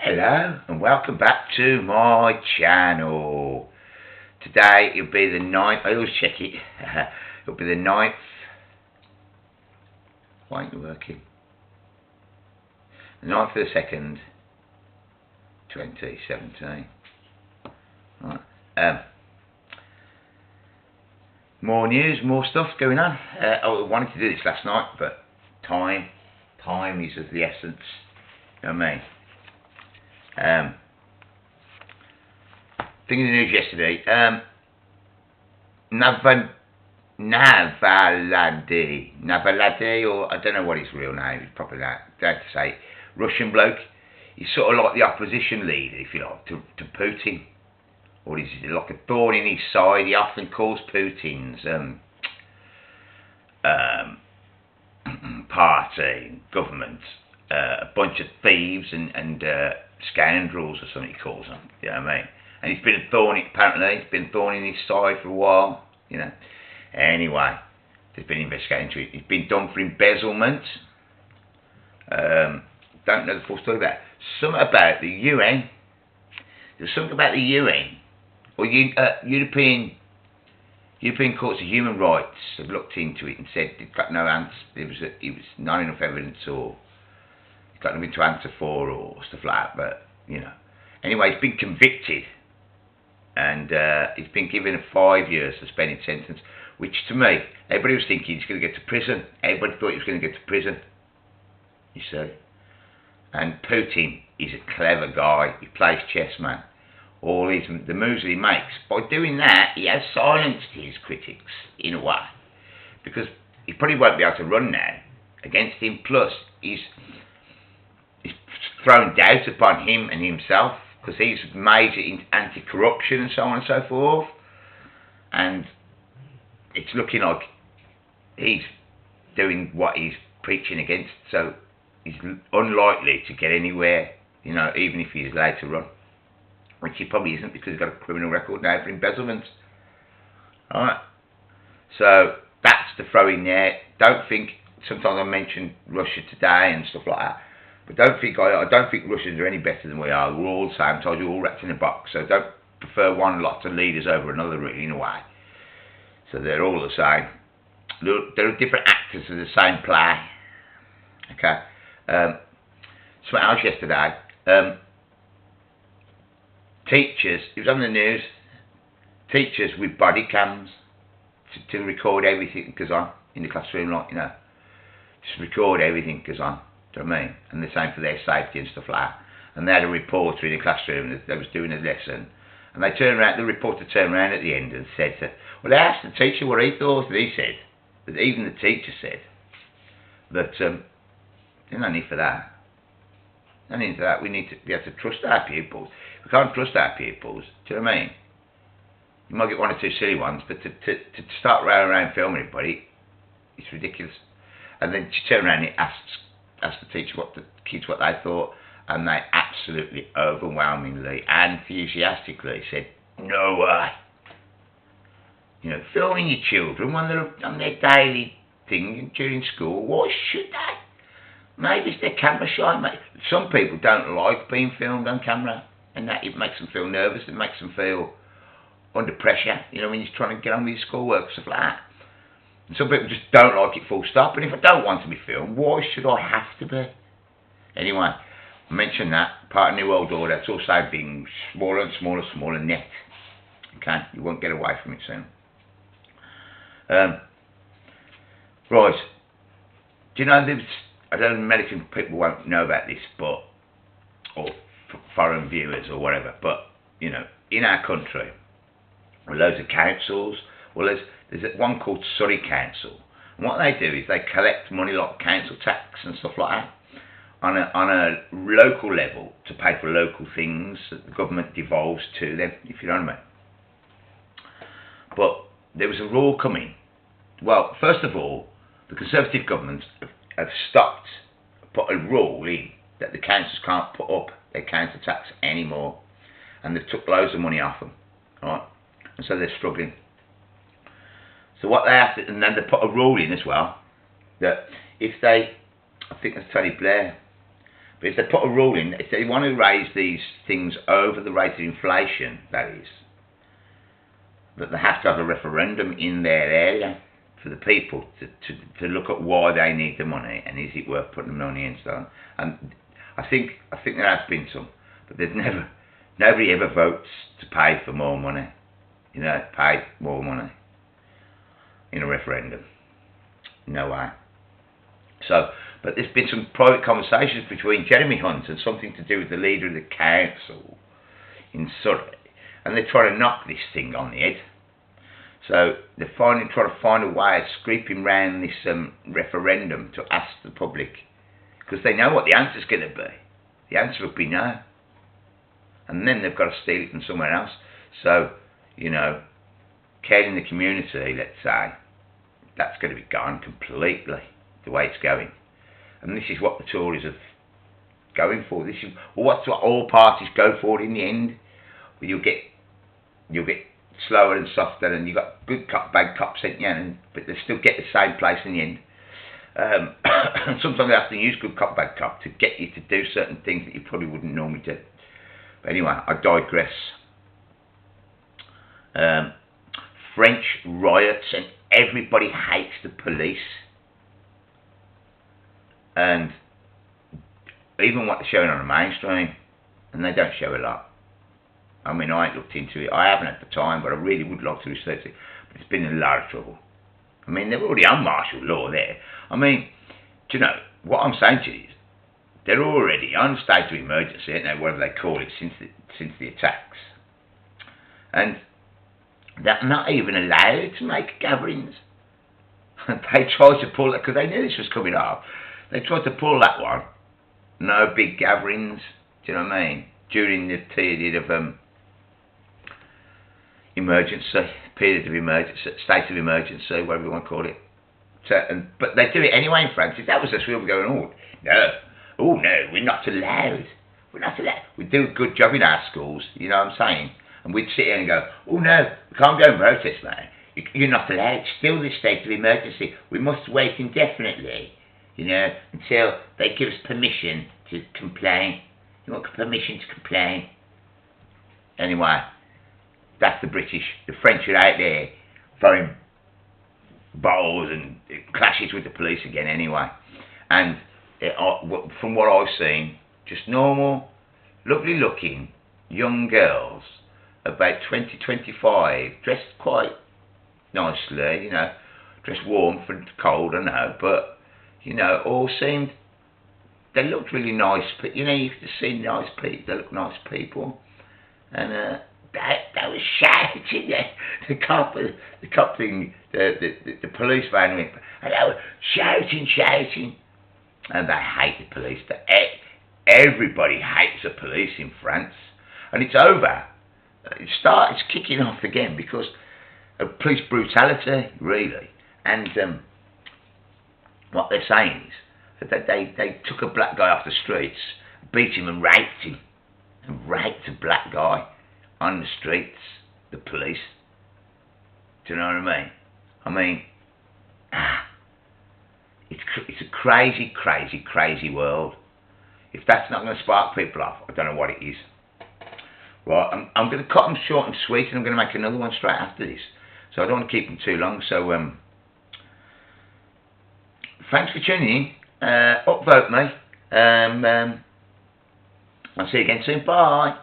Hello and welcome back to my channel. Today it'll be the 9th, I always check it, it'll be the 9th, why ain't you working? The 9th of the 2nd, 2017. Right. More news, more stuff going on. I wanted to do this last night, but time is of the essence, you know what I mean? Thing in the news yesterday, Navalny, or I don't know what his real name is, proper name, don't have to say it, Russian bloke. He's sort of like the opposition leader, if you like, to Putin. Or he's like a thorn in his side. He often calls Putin's party, government, a bunch of thieves and scoundrels or something he calls them, you know what I mean? And he's been a thorn, apparently, he's been a thorn in his side for a while, you know. Anyway, there's been investigating into it. He's been done for embezzlement. Don't know the full story about it. Something about the UN. There's something about the UN, or European Courts of Human Rights have looked into it and said they've got no answer. It was not enough evidence, or he's got nothing to answer for, or stuff like that. But you know, anyway, he's been convicted, and he's been given a 5-year suspended sentence. Which to me, everybody was thinking he's going to get to prison. Everybody thought he was going to get to prison. You see, and Putin is a clever guy. He plays chess, man. All the moves that he makes, by doing that, he has silenced his critics in a way, because he probably won't be able to run now against him. Plus, he's thrown doubt upon him and himself, because he's major in anti-corruption and so on and so forth, and it's looking like he's doing what he's preaching against. So he's unlikely to get anywhere, you know, even if he's allowed to run. Which he probably isn't, because he's got a criminal record now for embezzlement. Alright. So that's the throw in there. Don't think, sometimes I mention Russia today and stuff like that, but I don't think Russians are any better than we are. We're all the same. I told you, all wrapped in a box. So don't prefer one lot of leaders over another, really, in a way. So they're all the same. They're different actors of the same play. Okay. Something else yesterday. Teachers, it was on the news, teachers with body cams to record everything that goes on in the classroom, like, you know, just record everything that goes on, do you know what I mean? And the same for their safety and stuff like that. And they had a reporter in the classroom that was doing a lesson, and the reporter turned around at the end and said, well, they asked the teacher what he thought, and he said, that even the teacher said, that there's no need for that. No need for that. We need to be able to trust our pupils. We can't trust our pupils. Do you know what I mean? You might get one or two silly ones, but to start running around filming everybody, it's ridiculous. And then she turned around and asked the teacher, the kids what they thought, and they absolutely overwhelmingly, enthusiastically said, no way. You know, filming your children when they're on their daily thing during school, why should they? Maybe it's their camera shy, mate. Some people don't like being filmed on camera, and that it makes them feel nervous, it makes them feel under pressure, you know, when you're trying to get on with your schoolwork, stuff like that. And some people just don't like it, full stop. And if I don't want to be filmed, why should I have to be? Anyway, I mentioned that, part of New World Order, it's also being smaller and smaller and smaller net. Okay, you won't get away from it soon. Right, do you know there's, I don't know, American people won't know about this, but, or foreign viewers or whatever, but, you know, in our country, with loads of councils, well, there's one called Surrey Council, and what they do is they collect money like council tax and stuff like that, on a local level, to pay for local things that the government devolves to them, if you know what I mean. But there was a rule coming. Well, first of all, the Conservative government have put a rule in that the councils can't put up their council tax anymore, and they've took loads of money off them, right? And so they're struggling. So what they have to, and then they put a rule in as well, that if they, I think that's Tony Blair, But if they put a rule in, if they want to raise these things over the rate of inflation, that is, that they have to have a referendum in their area for the people to look at why they need the money and is it worth putting the money in. So, and I think there has been some, but there's nobody ever votes to pay for more money. You know, pay more money in a referendum. No way. So, but there's been some private conversations between Jeremy Hunt and something to do with the leader of the council in Surrey, and they're trying to knock this thing on the head. So they're trying to find a way of scraping round this referendum to ask the public, because they know what the answer's going to be. The answer would be no, and then they've got to steal it from somewhere else. So, you know, care in the community, let's say, that's going to be gone completely the way it's going. And this is what the Tories are going for. This is what all parties go for in the end. Well, you'll get slower and softer, and you've got good cop, bad cops, but they still get the same place in the end. And sometimes they have to use good cop, bad cop to get you to do certain things that you probably wouldn't normally do. But anyway, I digress. French riots, and everybody hates the police. And even what they're showing on the mainstream, and they don't show a lot. I mean, I ain't looked into it. I haven't had the time, but I really would like to research it. But it's been a lot of trouble. I mean, they're already on martial law there. I mean, do you know, what I'm saying to you is, they're already on state of emergency, ain't they, whatever they call it, since the attacks. And they're not even allowed to make gatherings. They tried to pull that, because they knew this was coming up. They tried to pull that one. No big gatherings, do you know what I mean? During the period of state of emergency, whatever you want to call it. So, but they do it anyway in France. If that was us, we would be going, oh no, we're not allowed. We're not allowed. We do a good job in our schools, you know what I'm saying? And we'd sit here and go, oh no, we can't go and protest, man. You're not allowed. It's still this state of emergency. We must wait indefinitely, you know, until they give us permission to complain. You want permission to complain? Anyway, that's the British. The French are out there throwing bottles and clashes with the police again anyway. And from what I've seen, just normal, lovely looking young girls, about 20, 25, dressed quite nicely, you know, dressed warm for cold, I know, but, you know, all seemed, they looked really nice, but, you know, you could see nice people, they look nice people, and they were shouting, the police van went, and they were shouting, and they hate the police. Everybody hates the police in France, and it's over. It's kicking off again because of police brutality, really. And what they're saying is that they took a black guy off the streets, beat him and raped a black guy on the streets, the police. Do you know what I mean? I mean, it's a crazy, crazy, crazy world. If that's not going to spark people off, I don't know what it is. Right, I'm going to cut them short and sweet, and I'm going to make another one straight after this. So I don't want to keep them too long. So thanks for tuning in. Upvote me. I'll see you again soon. Bye.